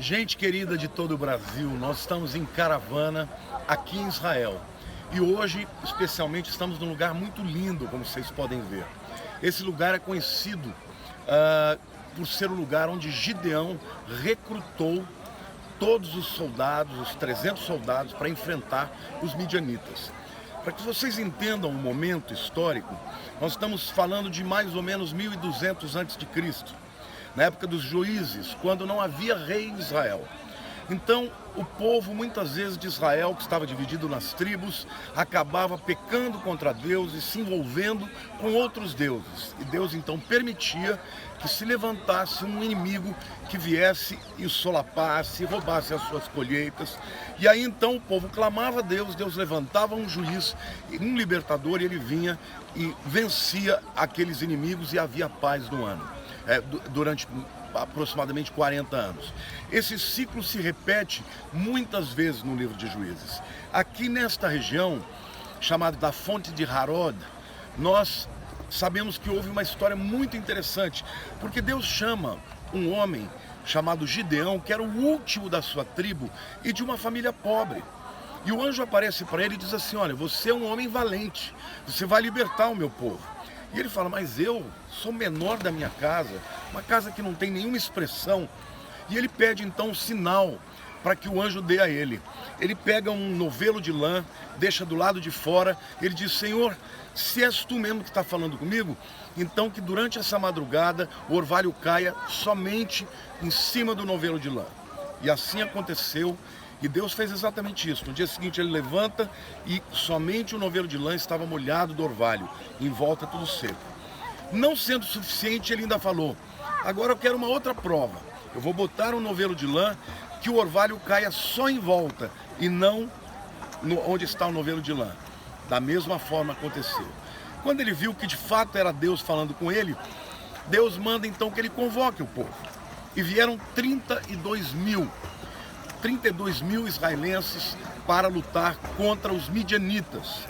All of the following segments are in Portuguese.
Gente querida de todo o Brasil, nós estamos em caravana aqui em Israel. E hoje, especialmente, estamos num lugar muito lindo, como vocês podem ver. Esse lugar é conhecido por ser o lugar onde Gideão recrutou todos os soldados, os 300 soldados, para enfrentar os midianitas. Para que vocês entendam o momento histórico, nós estamos falando de mais ou menos 1200 a.C., na época dos juízes, quando não havia rei em Israel. Então, o povo, muitas vezes, de Israel, que estava dividido nas tribos, acabava pecando contra Deus e se envolvendo com outros deuses. E Deus, então, permitia que se levantasse um inimigo que viesse e os solapasse, roubasse as suas colheitas. E aí, então, o povo clamava a Deus, Deus levantava um juiz, um libertador, e ele vinha e vencia aqueles inimigos e havia paz no ano. Durante aproximadamente 40 anos. Esse ciclo se repete muitas vezes no livro de Juízes. Aqui nesta região, chamada da Fonte de Harod, nós sabemos que houve uma história muito interessante, porque Deus chama um homem chamado Gideão, que era o último da sua tribo e de uma família pobre. E o anjo aparece para ele e diz assim: olha, você é um homem valente, você vai libertar o meu povo. E ele fala: mas eu sou menor da minha casa, uma casa que não tem nenhuma expressão. E ele pede então um sinal para que o anjo dê a ele. Ele pega um novelo de lã, deixa do lado de fora, ele diz: Senhor, se és tu mesmo que está falando comigo, então que durante essa madrugada o orvalho caia somente em cima do novelo de lã. E assim aconteceu. E Deus fez exatamente isso. No dia seguinte ele levanta e somente o novelo de lã estava molhado do orvalho, em volta tudo seco. Não sendo suficiente, ele ainda falou: agora eu quero uma outra prova. Eu vou botar um novelo de lã que o orvalho caia só em volta e não onde está o novelo de lã. Da mesma forma aconteceu. Quando ele viu que de fato era Deus falando com ele, Deus manda então que ele convoque o povo. E vieram 32 mil israelenses para lutar contra os midianitas.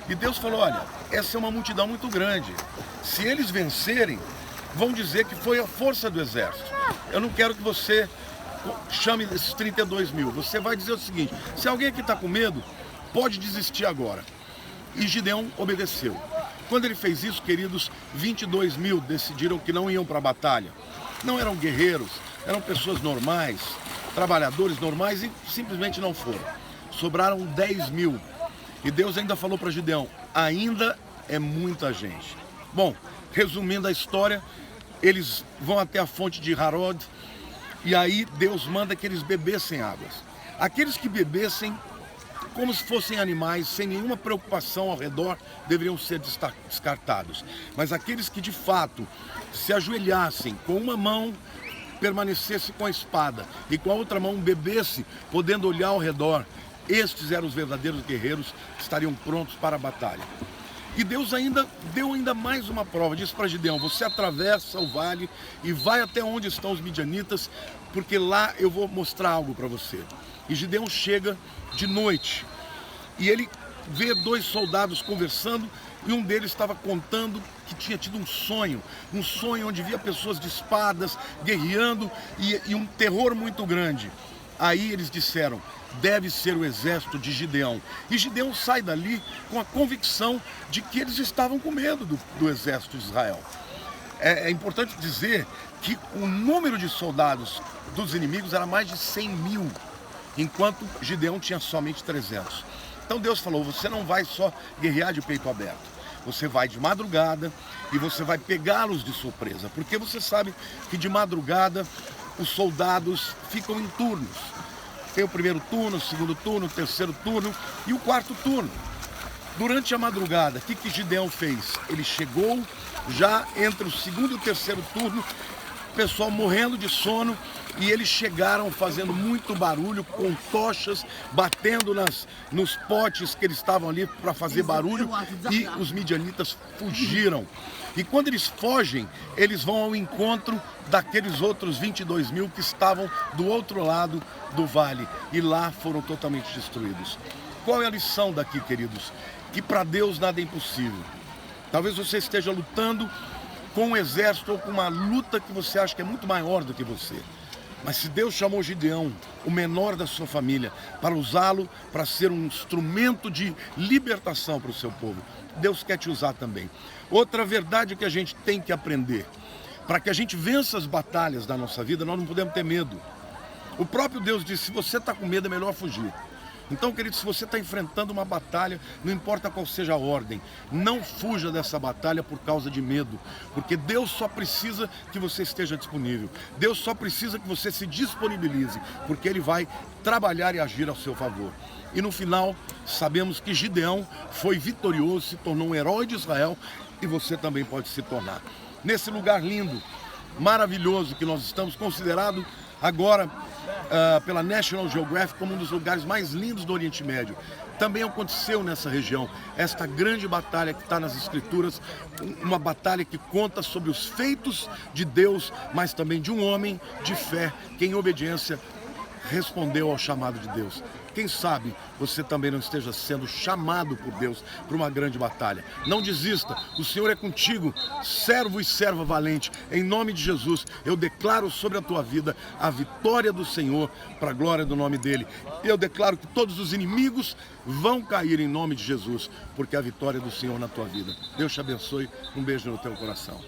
E Deus falou: olha, essa é uma multidão muito grande. Se eles vencerem, vão dizer que foi a força do exército. Eu não quero que você chame esses 32 mil. Você vai dizer o seguinte: se alguém aqui está com medo, pode desistir agora. E Gideão obedeceu. Quando ele fez isso, queridos, 22 mil decidiram que não iam para a batalha. Não eram guerreiros, eram pessoas normais, trabalhadores normais, e simplesmente não foram. Sobraram 10 mil. E Deus ainda falou para Gideão: ainda é muita gente. Bom, resumindo a história, eles vão até a fonte de Harod, e aí Deus manda que eles bebessem águas. Aqueles que bebessem como se fossem animais, sem nenhuma preocupação ao redor, deveriam ser descartados. Mas aqueles que de fato se ajoelhassem, com uma mão permanecesse com a espada e com a outra mão bebesse, podendo olhar ao redor, estes eram os verdadeiros guerreiros que estariam prontos para a batalha. E Deus deu mais uma prova. Disse para Gideão: você atravessa o vale e vai até onde estão os midianitas, porque lá eu vou mostrar algo para você. E Gideão chega de noite e ele vê dois soldados conversando, e um deles estava contando que tinha tido um sonho onde via pessoas de espadas guerreando e um terror muito grande. Aí eles disseram: deve ser o exército de Gideão. E Gideão sai dali com a convicção de que eles estavam com medo do exército de Israel. É importante dizer que o número de soldados dos inimigos era mais de 100 mil, enquanto Gideão tinha somente 300. Então Deus falou: você não vai só guerrear de peito aberto, você vai de madrugada e você vai pegá-los de surpresa, porque você sabe que de madrugada os soldados ficam em turnos. Tem o primeiro turno, o segundo turno, o terceiro turno e o quarto turno. Durante a madrugada, o que Gideão fez? Ele chegou já entre o segundo e o terceiro turno, o pessoal morrendo de sono, e eles chegaram fazendo muito barulho, com tochas, batendo nos potes que eles estavam ali para fazer barulho, e os midianitas fugiram. E quando eles fogem, eles vão ao encontro daqueles outros 22 mil que estavam do outro lado do vale, e lá foram totalmente destruídos. Qual é a lição daqui, queridos? Que para Deus nada é impossível. Talvez você esteja lutando com um exército ou com uma luta que você acha que é muito maior do que você. Mas se Deus chamou Gideão, o menor da sua família, para usá-lo para ser um instrumento de libertação para o seu povo, Deus quer te usar também. Outra verdade que a gente tem que aprender: para que a gente vença as batalhas da nossa vida, nós não podemos ter medo. O próprio Deus disse: se você está com medo, é melhor fugir. Então, querido, se você está enfrentando uma batalha, não importa qual seja a ordem, não fuja dessa batalha por causa de medo, porque Deus só precisa que você esteja disponível. Deus só precisa que você se disponibilize, porque Ele vai trabalhar e agir ao seu favor. E no final, sabemos que Gideão foi vitorioso, se tornou um herói de Israel, e você também pode se tornar. Nesse lugar lindo, maravilhoso, que nós estamos, considerado agora pela National Geographic como um dos lugares mais lindos do Oriente Médio. Também aconteceu nessa região esta grande batalha que está nas Escrituras, uma batalha que conta sobre os feitos de Deus, mas também de um homem de fé que, em obediência, respondeu ao chamado de Deus. Quem sabe você também não esteja sendo chamado por Deus para uma grande batalha. Não desista, o Senhor é contigo, servo e serva valente. Em nome de Jesus, eu declaro sobre a tua vida a vitória do Senhor para a glória do nome dEle. Eu declaro que todos os inimigos vão cair em nome de Jesus, porque a vitória do Senhor na tua vida. Deus te abençoe, um beijo no teu coração.